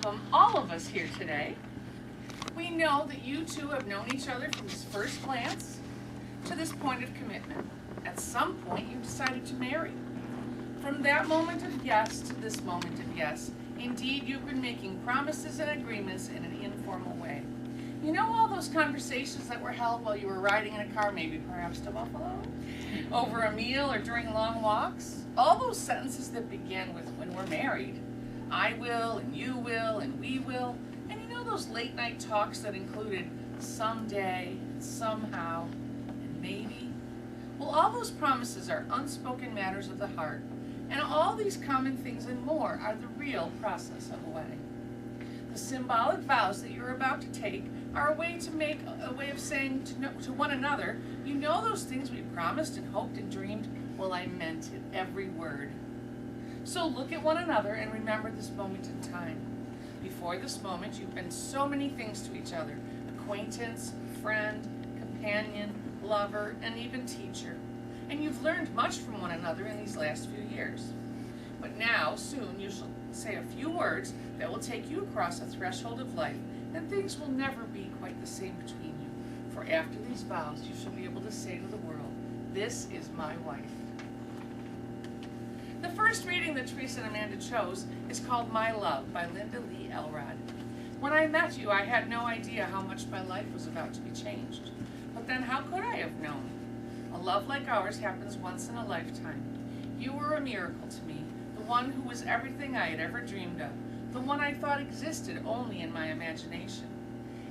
welcome all of us here today. We know that you two have known each other from this first glance to this point of commitment. At some point, you decided to marry. From that moment of yes to this moment of yes, indeed, you've been making promises and agreements in an informal way. You know all those conversations that were held while you were riding in a car, maybe perhaps to Buffalo, over a meal or during long walks? All those sentences that begin with, when we're married, I will, and you will, and we will. And you know those late night talks that included someday, somehow, and maybe? Well, all those promises are unspoken matters of the heart, and all these common things and more are the real process of a wedding. The symbolic vows that you're about to take are a way of saying to one another, you know those things we promised and hoped and dreamed? Well, I meant it, every word. So look at one another and remember this moment in time. Before this moment, you've been so many things to each other: acquaintance, friend, companion, lover, and even teacher. And you've learned much from one another in these last few years. But now, soon, you shall say a few words that will take you across a threshold of life, and things will never be quite the same between you. For after these vows, you shall be able to say to the world, this is my wife. The first reading that Teresa and Amanda chose is called My Love by Linda Lee Elrod. When I met you, I had no idea how much my life was about to be changed. But then how could I have known? A love like ours happens once in a lifetime. You were a miracle to me, the one who was everything I had ever dreamed of, the one I thought existed only in my imagination.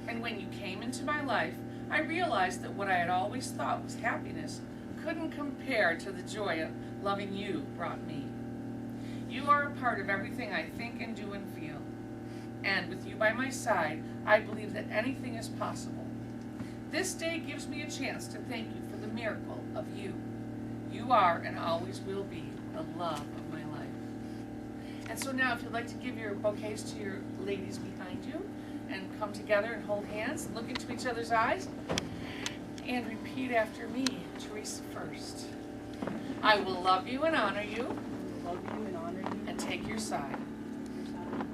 And when you came into my life, I realized that what I had always thought was happiness couldn't compare to the joy loving you brought me. You are a part of everything I think and do and feel. And with you by my side, I believe that anything is possible. This day gives me a chance to thank you for the miracle of you. You are and always will be the love of my life. And so now, if you'd like to give your bouquets to your ladies behind you and come together and hold hands, look into each other's eyes, and repeat after me, Teresa first. I will love you and honor you, and take your side.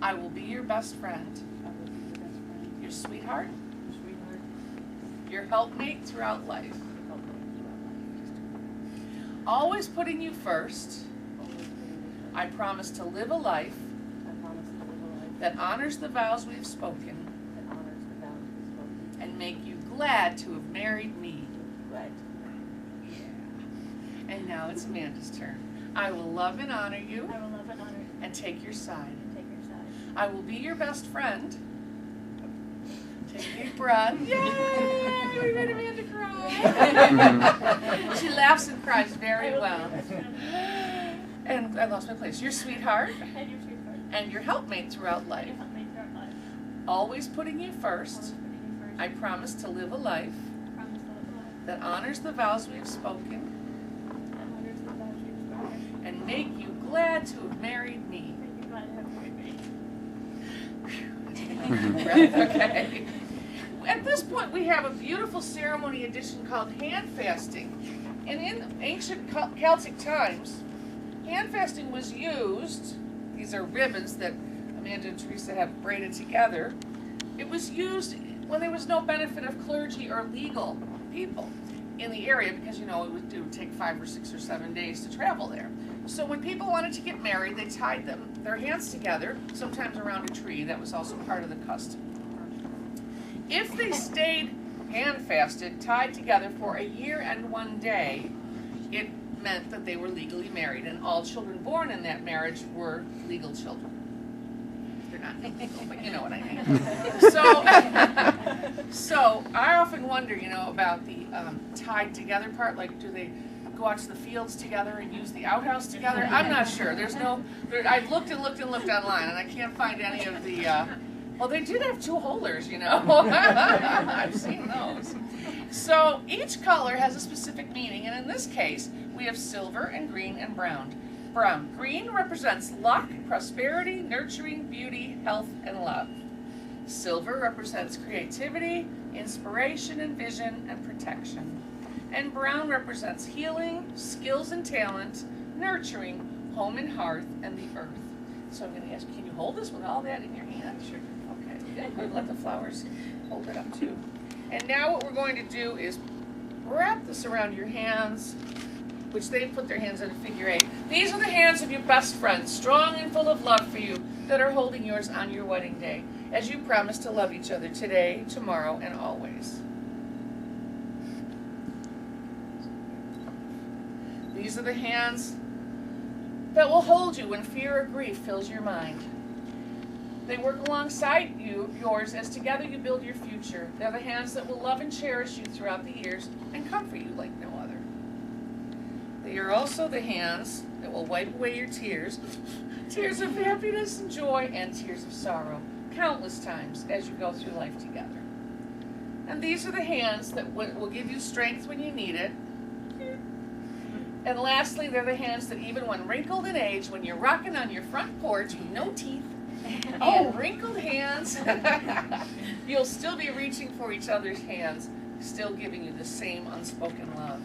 I will be your best friend, your sweetheart, your helpmate throughout life. Always putting you first, I promise to live a life that honors the vows we have spoken and make you glad to have married me. Yeah. And now it's Amanda's turn. I will love and honor you. I will love and honor you. And take your side. Take your side. I will be your best friend. Take a deep breath. Yay! We made Amanda cry. She laughs and cries very well. And I lost my place. Your sweetheart. And your sweetheart. And your helpmate throughout life. And your helpmate throughout life. Always putting you first. Always putting you first. I promise to live a life I promise to live a life that honors the vows we have spoken that honors the vows you have spoken. and make you glad to have married me. Make you glad to have married me. Okay. At this point, we have a beautiful ceremony edition called hand fasting. And in ancient Celtic times, hand fasting was used. These are ribbons that Amanda and Teresa have braided together. It was used when there was no benefit of clergy or legal people in the area, because, you know, it would take 5 or 6 or 7 days to travel there. So when people wanted to get married, they tied their hands together, sometimes around a tree. That was also part of the custom. If they stayed hand-fasted, tied together for a year and 1 day, it meant that they were legally married, and all children born in that marriage were legal children. They're not legal, but you know what I mean. So I often wonder, you know, about the tied together part. Like, do they go out to the fields together and use the outhouse together? I'm not sure. I've looked and looked and looked online, and I can't find any of the. Well, they did have 2 holders, you know. I've seen those. So each color has a specific meaning, and in this case, we have silver and green and brown. Green represents luck, prosperity, nurturing, beauty, health, and love. Silver represents creativity, inspiration and vision, and protection. And brown represents healing, skills and talent, nurturing, home and hearth, and the earth. So I'm going to ask you, can you hold this with all that in your hand? Sure. Okay, good. Let the flowers hold it up too. And now what we're going to do is wrap this around your hands, which they put their hands in a figure 8. These are the hands of your best friends, strong and full of love for you, that are holding yours on your wedding day, as you promise to love each other today, tomorrow, and always. These are the hands that will hold you when fear or grief fills your mind. They work alongside yours as together you build your future. They're the hands that will love and cherish you throughout the years and comfort you like no other. They are also the hands that will wipe away your tears, tears of happiness and joy, and tears of sorrow, countless times as you go through life together. And these are the hands that will give you strength when you need it. And lastly, they're the hands that even when wrinkled in age, when you're rocking on your front porch with no teeth and wrinkled hands, you'll still be reaching for each other's hands, still giving you the same unspoken love.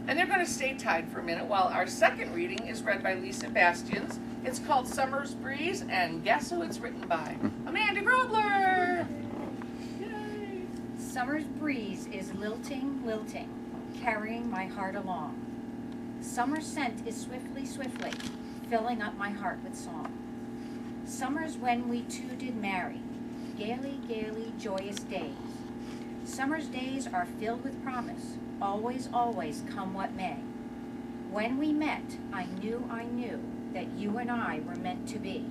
And they're going to stay tied for a minute while our second reading is read by Lisa Bastians. It's called Summer's Breeze, and guess who it's written by? Amanda Grabler! Yay! Summer's breeze is lilting, lilting, carrying my heart along. Summer's scent is swiftly, swiftly, filling up my heart with song. Summer's when we two did marry, gaily, gaily, joyous days. Summer's days are filled with promise, always, always, come what may. When we met, I knew that you and I were meant to be.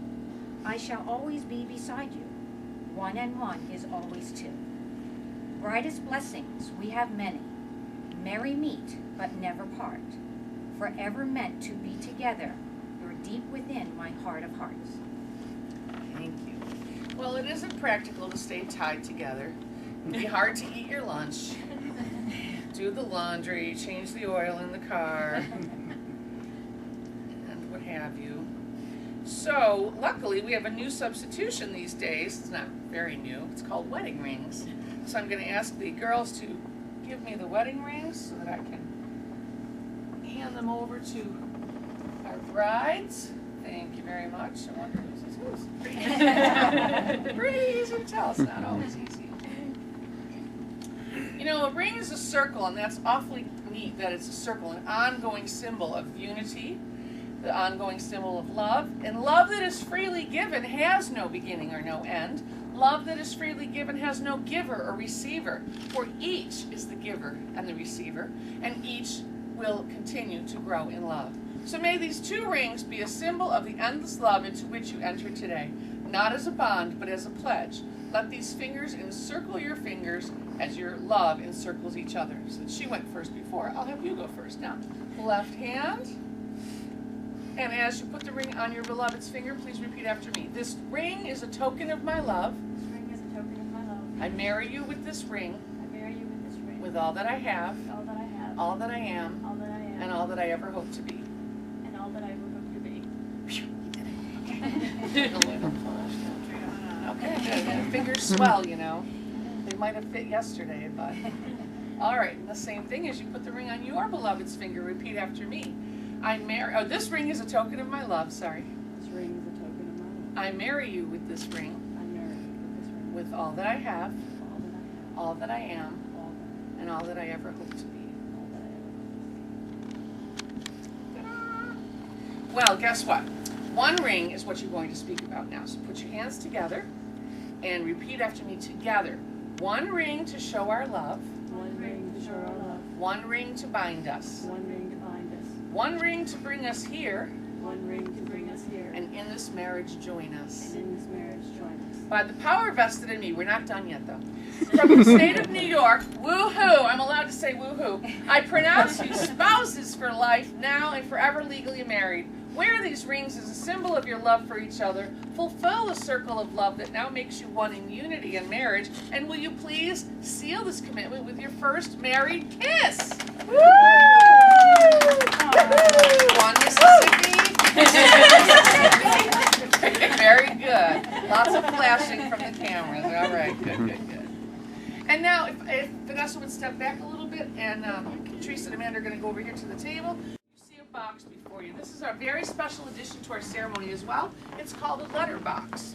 I shall always be beside you. 1 and 1 is always 2. Brightest blessings we have many. Merry meet, but never part. Forever meant to be together. You're deep within my heart of hearts. Thank you. Well, it isn't practical to stay tied together. It'd be hard to eat your lunch, do the laundry, change the oil in the car, and what have you. So, luckily, we have a new substitution these days. It's not very new. It's called wedding rings. So I'm going to ask the girls to give me the wedding rings so that I can hand them over to our brides. Thank you very much. I wonder whose is whose. Pretty easy to tell. It's not always easy. You know, a ring is a circle, and that's awfully neat that it's a circle, an ongoing symbol of unity, the ongoing symbol of love. And love that is freely given has no beginning or no end. Love that is freely given has no giver or receiver, for each is the giver and the receiver, and each will continue to grow in love. So may these 2 rings be a symbol of the endless love into which you enter today, not as a bond, but as a pledge. Let these fingers encircle your fingers as your love encircles each other. So she went first before. I'll have you go first now. Left hand. And as you put the ring on your beloved's finger, please repeat after me. This ring is a token of my love. This ring is a token of my love. I marry you with this ring. I marry you with this ring. With all that I have. All that I have. All that I am. All that I am. And all that I ever hope to be. And all that I ever hope to be. Okay, good. Fingers swell, you know. They might have fit yesterday, but. All right, and the same thing as you put the ring on your beloved's finger, repeat after me. This ring is a token of my love, sorry. This ring is a token of my love. I marry you with this ring. I marry you with this ring. With all that I have. All that I have. All that I am. All that And all that I ever hope to be. all that I ever Well, guess what? 1 ring is what you're going to speak about now. So put your hands together and repeat after me together. 1 ring to show our love. One ring to show our love. 1 ring to bind us. One ring to bind us. 1 ring to bring us here. One ring to bring us here. And in this marriage join us. And in this marriage join us. By the power vested in me, we're not done yet though. From the state of New York, woohoo, I'm allowed to say woohoo. I pronounce you spouses for life, now and forever legally married. Wear these rings as a symbol of your love for each other. Fulfill the circle of love that now makes you one in unity and marriage. And will you please seal this commitment with your first married kiss? Woo! One Mississippi. Very good. Lots of flashing from the cameras. All right, good, good, good. And now, if Vanessa would step back a little bit, and Teresa and Amanda are going to go over here to the table. You see a box before you. This is our very special addition to our ceremony as well. It's called a letter box.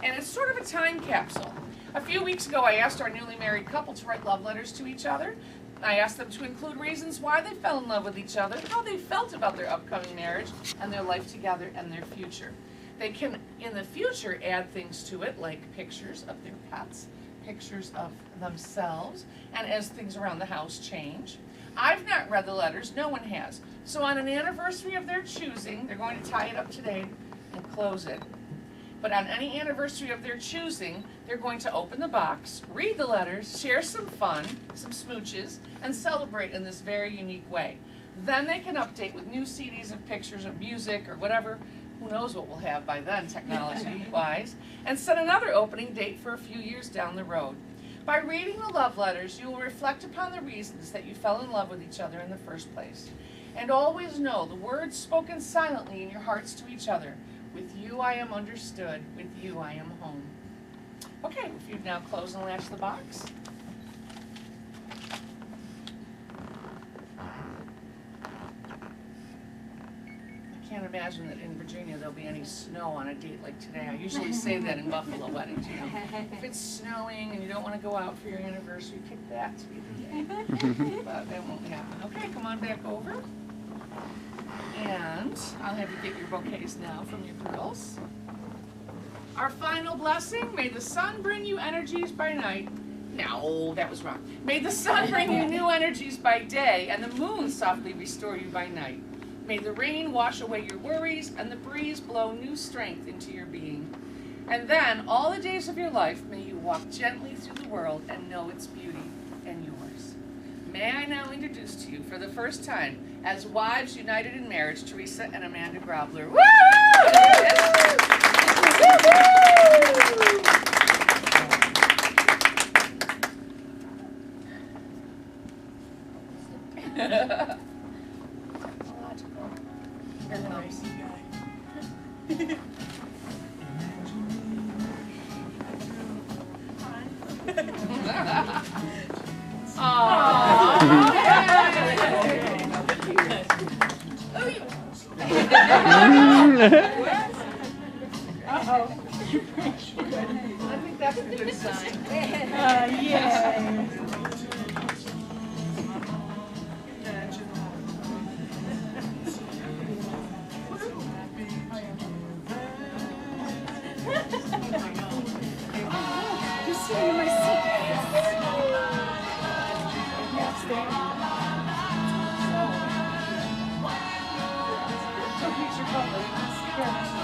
And it's sort of a time capsule. A few weeks ago, I asked our newly married couple to write love letters to each other. I asked them to include reasons why they fell in love with each other, how they felt about their upcoming marriage, and their life together and their future. They can, in the future, add things to it, like pictures of their pets, pictures of themselves, and as things around the house change. I've not read the letters, no one has. So on an anniversary of their choosing, they're going to tie it up today and close it. But on any anniversary of their choosing, they're going to open the box, read the letters, share some fun, some smooches, and celebrate in this very unique way. Then they can update with new CDs of pictures of music or whatever, who knows what we'll have by then, technology-wise, and set another opening date for a few years down the road. By reading the love letters, you will reflect upon the reasons that you fell in love with each other in the first place. And always know the words spoken silently in your hearts to each other. With you I am understood, with you I am home. Okay, if you'd now close and latch the box. I can't imagine that in Virginia there'll be any snow on a date like today. I usually say that in Buffalo weddings, you know. If it's snowing and you don't want to go out for your anniversary, pick that to be the day. But that won't happen. Okay, come on back over. And I'll have you get your bouquets now from your girls. Our final blessing, may the sun bring you energies by night. No, that was wrong. May the sun bring you new energies by day, and the moon softly restore you by night. May the rain wash away your worries, and the breeze blow new strength into your being. And then, all the days of your life, may you walk gently through the world and know its beauty and yours. May I now introduce to you, for the first time, as wives united in marriage, Teresa and Amanda Grabler. Woo! I think that's a good sign. Yeah. Just sitting in my seat. Yes, there. So here's your couple.